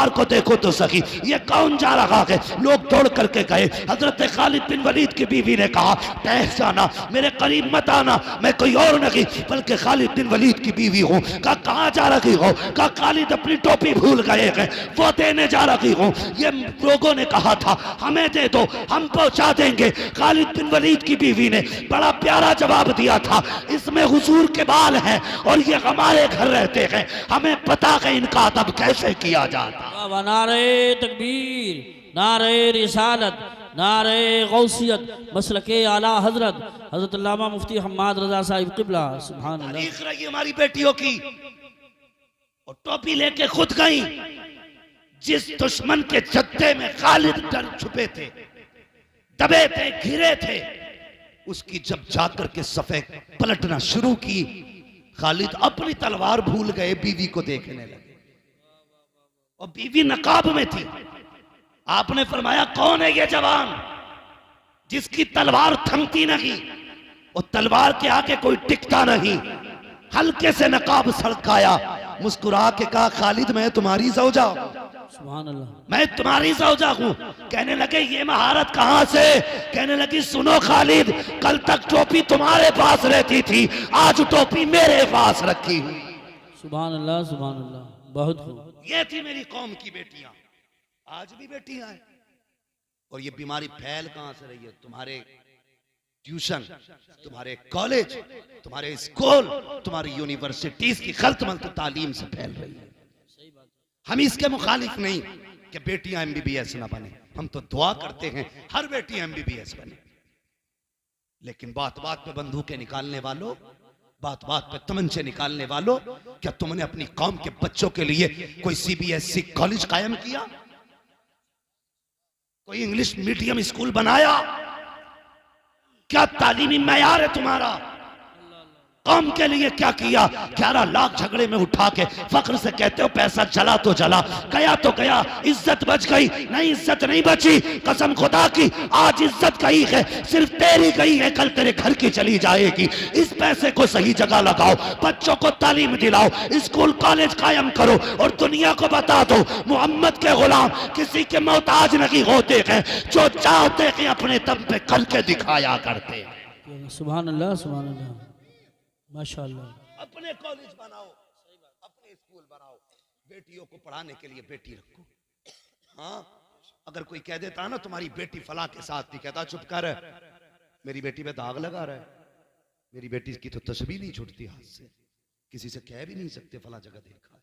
तलवार को देखो तो सही, ये कौन जा रहा है? लोग दौड़ करके गए। हजरत खालिद बिन वलीद की बीवी ने कहा, ठहर जाना, मेरे करीब मत आना, मैं कोई और नहीं बल्कि खालिद बिन वलीद की बीवी हूँ। कहा कहाँ जा रही हो? कहा खालिद अपनी टोपी भूल गए हैं, वो देने जा रही हूँ। ये लोगों ने कहा था हमें दे दो, हम पहुंचा देंगे। खालिद बिन वलीद की बीवी ने बड़ा प्यारा जवाब दिया था, इसमें हुजूर के बाल हैं और ये हमारे घर रहते हैं, हमें पता है इनका अदब कैसे किया जाता। नारे तकबीर, नारे रिसालत, नारे गौसियत, मसलके आला हजरत हजरत अल्लामा मुफ्ती हम्माद रजा साहिब किबला। सुभान अल्लाह। तारीख रही हमारी बेटियों की, और टोपी लेके खुद गई। जिस दुश्मन के जत्थे में खालिद डर छुपे थे, दबे थे, घिरे थे, उसकी जब जाकर के सफे पलटना शुरू की, खालिद अपनी तलवार भूल गए, बीवी को देखने लगे। और बीवी नकाब में थी। आपने फरमाया कौन है ये जवान जिसकी तलवार थमती नहीं और तलवार के आगे कोई टिकता नहीं? हल्के से नकाब सड़काया, मुस्कुरा के कहा खालिद मैं तुम्हारी ज़ौजा, सुभान अल्लाह, मैं तुम्हारी ज़ौजा हूं। कहने लगे ये महारत कहां से? कहने लगी सुनो खालिद, कल तक टोपी तुम्हारे पास रहती थी, आज टोपी मेरे पास रखी हुई। सुभान अल्लाह, सुभान अल्लाह, बहुत खूब। ये थी मेरी कौम की बेटियां, आज भी बेटियां हैं। और ये बीमारी फैल कहां से रही है? तुम्हारे ट्यूशन, तुम्हारे कॉलेज, तुम्हारे स्कूल, तुम्हारी यूनिवर्सिटीज की खल्त-मल्त तालीम से फैल रही है। हम इसके मुखालिफ नहीं कि बेटियां एमबीबीएस ना बने, हम तो दुआ करते हैं हर बेटी एमबीबीएस बने। लेकिन बात बात पे बंदूकें निकालने वालों, बात बात पे तमंचे निकालने वालों, क्या तुमने अपनी कौम के बच्चों के लिए कोई सीबीएसई कॉलेज कायम किया? कोई इंग्लिश मीडियम स्कूल बनाया? क्या तालीमी मयार है तुम्हारा? कौम के लिए क्या किया? 11 लाख झगड़े में उठा के फख्र से कहते हो पैसा चला तो चला, गया तो गया, इज्जत बच गई? नहीं, इज्जत नहीं बची, कसम खुदा की आज इज्जत गई है, सिर्फ तेरी गई है, कल तेरे घर की चली जाएगी। इस पैसे को सही जगह लगाओ, बच्चों को तालीम दिलाओ, स्कूल कॉलेज कायम करो और दुनिया को बता दो मोहम्मद के गुलाम किसी के मोहताज नहीं होते हैं, जो चाहते हैं अपने दम पे करके दिखाया करते हैं। सुभान अल्लाह, सुभान अल्लाह, माशाअल्लाह। अपने कॉलेज बनाओ, अपने स्कूल बनाओ, बेटियों को पढ़ाने के लिए बेटी रखो। हाँ, अगर कोई कह देता ना तुम्हारी बेटी फला के साथ थी, कहता चुप कर, मेरी बेटी पे दाग लगा रहा है, मेरी बेटी की तो तस्वीर नहीं छूटती हाथ से, किसी से कह भी नहीं सकते फला जगह देखा है।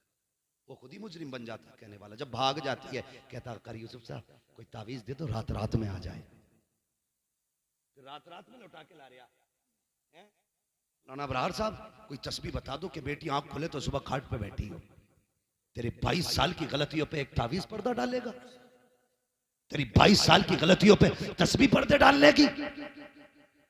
वो खुद ही मुजरिम बन जाता है कहने वाला। जब भाग जाती है कहता कर यूसुफ साहब कोई तावीज दे दो, रात रात में आ जाए। रात रात में लौटा के ला रहा है। राना बरहार साहब कोई तस्बीह बता दो कि बेटी आंख खुले तो सुबह खाट पे बैठी हो। तेरे 22 साल की गलतियों पे एक तावीज पर्दा डालेगा? तेरी 22 साल की गलतियों पे तस्बीह पर्दे डाल लेगी?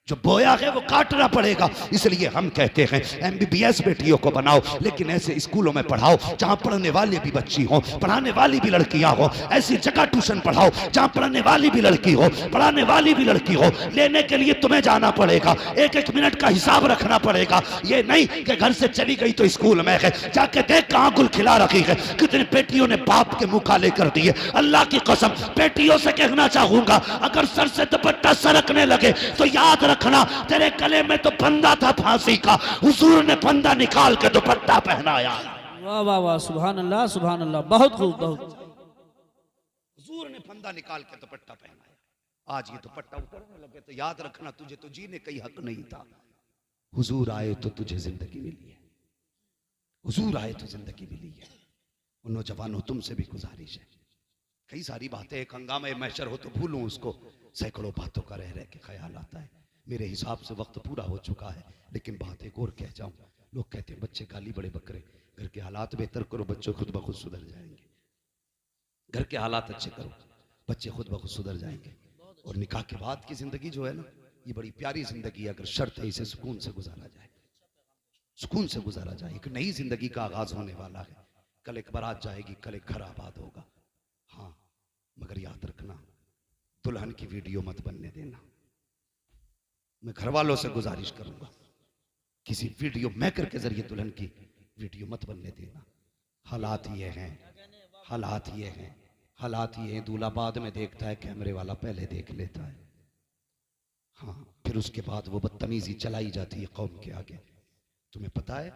जो बोया है वो काटना पड़ेगा। इसलिए हम कहते हैं एमबीबीएस बेटियों को बनाओ, लेकिन ऐसे स्कूलों में पढ़ाओ जहां पढ़ने वाली भी बच्ची हो, पढ़ाने वाली भी लड़कियां हो। ऐसी जगह ट्यूशन पढ़ाओ जहां पढ़ने वाली भी लड़की हो, पढ़ाने वाली भी लड़की हो। लेने के लिए तुम्हें जाना पड़ेगा, एक एक मिनट का हिसाब रखना पड़ेगा। ये नहीं कि घर से चली गई तो स्कूल में है, जाके देख कहां गुल खिला रखी है। कितनी बेटियों ने बाप के मुंह काले कर दिए। अल्लाह की कसम बेटियों से कहना चाहूंगा, अगर सर से दुपट्टा सरकने लगे तो याद रखना तेरे गले में तो फंदा था फांसी का, हुजूर ने फंदा निकाल के दुपट्टा पहनाया। वाह वाह वाह, सुभान अल्लाह, सुभान अल्लाह, बहुत खूब, बहुत। हुजूर ने फंदा निकाल के दुपट्टा पहनाया। आज ये दुपट्टा उतरने लगे तो याद रखना तुझे तो जीने का हक नहीं था। हुजूर आए तो तुझे जिंदगी मिली है, हुजूर आए तो जिंदगी मिली है। उन नौजवानों तुमसे भी गुजारिश है, कई सारी बातें एक हंगामे महशर हो तो भूलूं उसको, सैकड़ों बातों का रह रह के ख्याल आता है। मेरे हिसाब से वक्त पूरा हो चुका है, लेकिन बात एक और कह जाऊं। लोग कहते हैं बच्चे गाली बड़े बकरे, घर के हालात बेहतर करो, बच्चे खुद ब खुद सुधर जाएंगे। घर के हालात अच्छे करो, बच्चे खुद ब खुद सुधर जाएंगे। और निकाह के बाद की जिंदगी जो है ना, ये बड़ी प्यारी जिंदगी है। अगर शर्त है इसे सुकून से गुजारा जाए, सुकून से गुजारा जाए। एक नई जिंदगी का आगाज होने वाला है। कल एक बारात जाएगी, कल एक घर आबाद होगा। हाँ, मगर याद रखना दुल्हन की वीडियो मत बनने देना। मैं घर वालों से गुजारिश करूंगा, किसी वीडियो मेकर के जरिए दुल्हन की वीडियो मत बनने देना। हालात ये हैं, हालात ये हैं, हालात ये हैं, दूल्हा बाद में देखता है, कैमरे वाला पहले देख लेता है। हाँ, फिर उसके बाद वो बदतमीजी चलाई जाती है कौम के आगे। तुम्हें पता है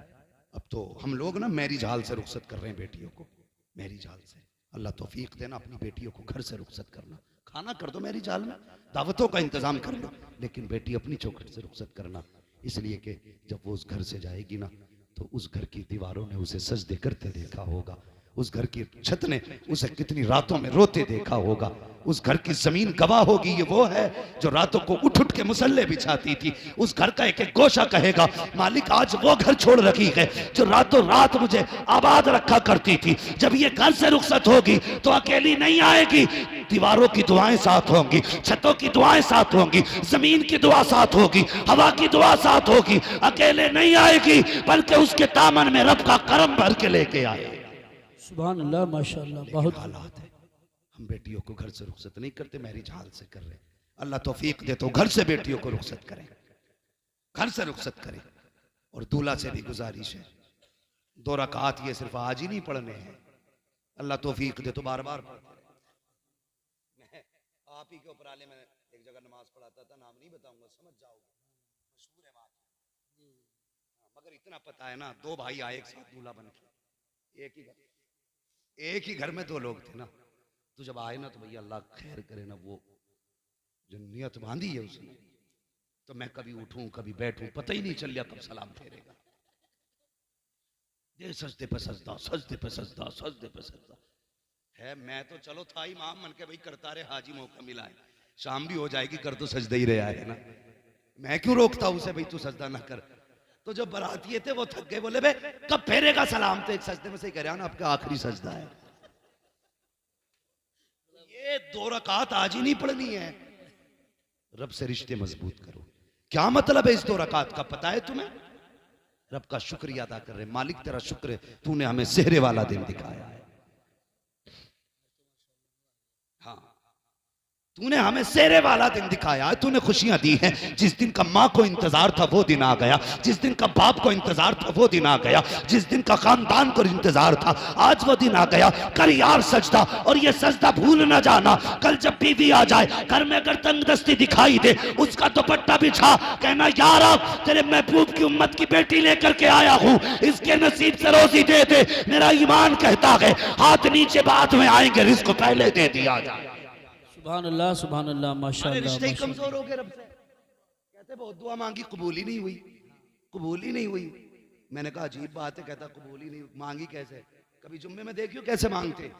अब तो हम लोग ना मैरिज हॉल से रुखसत कर रहे हैं बेटियों को, मैरिज हॉल से। अल्लाह तौफीक देना, अपनी बेटियों को घर से रुखसत करना। खाना कर दो मैरिज हॉल में, दावतों का इंतजाम कर लो, लेकिन बेटी अपनी चौखट से रुखसत करना। इसलिए कि जब वो उस घर से जाएगी ना, तो उस घर की दीवारों ने उसे सजदे करते देखा होगा, उस घर की छत ने उसे कितनी रातों में रोते देखा होगा, उस घर की जमीन गवाह होगी ये वो है जो रातों को उठ उठ के मुसल्ले बिछाती थी। उस घर का एक एक गोशा कहेगा मालिक आज वो घर छोड़ रखी है जो रातों रात मुझे आबाद रखा करती थी। जब ये घर से रुखसत होगी तो अकेली नहीं आएगी, दीवारों की दुआएं साथ होंगी, छतों की दुआएं साथ होंगी, जमीन की दुआ साथ होगी, हवा की दुआ साथ होगी। अकेले नहीं आएगी बल्कि उसके दामन में रब का करम भर के लेके आए। सुभान अल्लाह, माशाअल्लाह। बहुत हालात है, हम बेटियों को घर से रुखसत नहीं करते, मैरिज हॉल से कर रहे हैं। अल्लाह तौफीक दे तो घर से बेटियों को रुखसत करें, घर से रुखसत करें। और दूल्हा से भी गुजारिश है, 2 रकात ये सिर्फ आज ही नहीं पढ़ने हैं, अल्लाह तौफीक दे तो बार बार पढ़ते रहें। मैं आप ही के ऊपर आले में एक जगह नमाज पढ़ाता था, नाम नहीं बताऊंगा, समझ जाओगे, मशहूर है बात। मगर इतना पता है ना, 2 भाई आए एक साथ दूल्हा बन के, एक ही घर में 2 लोग थे ना। तो जब आए ना तो भैया अल्लाह खैर करे ना, वो जो नियत बांधी है उसने, तो मैं कभी उठूं कभी बैठूं पता ही नहीं चल लिया कब सलाम फेरेगा। ये सजदे पे सजदा, सजदे पे सजदा, सजदे पे सजदा है। मैं तो चलो था इमाम मन के भाई करता रहे, हाजी मौका मिला है, शाम भी हो जाएगी, कर तो सजदा ही रहा है ना, मैं क्यों रोकता उसे भाई तू सजदा ना कर। तो जो बरातिये थे वो थक गए, बोले बे कब फेरेगा सलाम, तो एक सजदे में से कह रहा ना आपका आखिरी सजदा है। ये 2 रकात आज ही नहीं पढ़नी है, रब से रिश्ते मजबूत करो। क्या मतलब है इस 2 रकात का पता है तुम्हें? रब का शुक्रिया अदा कर रहे, मालिक तेरा शुक्र है तूने हमें सेहरे वाला दिन दिखाया है। हाँ, तूने हमें सेहरे वाला दिन दिखाया है, तूने खुशियां दी हैं। जिस दिन का माँ को इंतजार था वो दिन आ गया, जिस दिन का बाप को इंतजार था वो दिन आ गया, जिस दिन का खानदान को इंतजार था आज वो दिन आ गया। कर यार सजदा, और ये सजदा भूल ना जाना। कल जब बीवी आ जाए घर में अगर तंगदस्ती दिखाई दे, उसका दुपट्टा बिछा, कहना यार अब तेरे महबूब की उम्मत की बेटी लेकर के आया हूँ, इसके नसीब से रोजी दे दे। मेरा ईमान कहता है हाथ नीचे बाद में आएंगे, रिस्क पहले दे दिया जाए। सुभान अल्लाह, माशाअल्लाह। रिश्ते ही कमजोर हो गए रब से, कहते बहुत दुआ मांगी कबूल ही नहीं हुई, कबूल ही नहीं हुई। मैंने कहा अजीब बात है, कहता कबूल ही नहीं मांगी कैसे, कभी जुम्मे में देखियो कैसे मांगते।